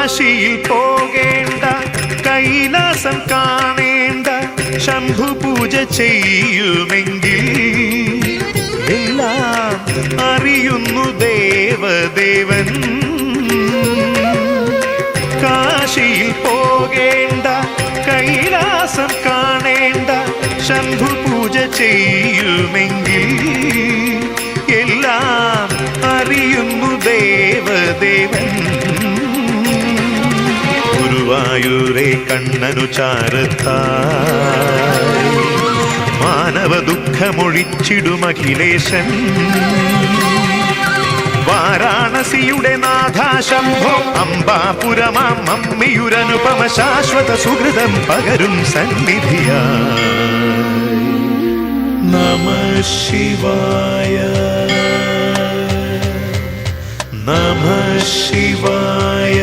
കാശിയിൽ പോകേണ്ട, കൈലാസം കാണേണ്ട, ശംഭുപൂജ ചെയ്യുമെങ്കിൽ എല്ലാം അറിയുന്നു ദേവദേവൻ. കാശിയിൽ പോകേണ്ട, കൈലാസം കാണേണ്ട, ശംഭുപൂജ ചെയ്യുമെങ്കിൽ എല്ലാം അറിയുന്നു ദേവദേവൻ. ഗുരുവായൂരെ കണ്ണനു ചാരത്തായി മാനവ ദുഃഖമൊഴിച്ചിടുമഖിലേശൻ. വാരാണസിയുടെ നാഥാ ശംഭോ, അംബാപുരമാം മമ്മിയുരനുപമ ശാശ്വത സുഹൃതം പകരും സന്നിധിയായി. നമഃ ശിവായ, നമഃ ശിവായ.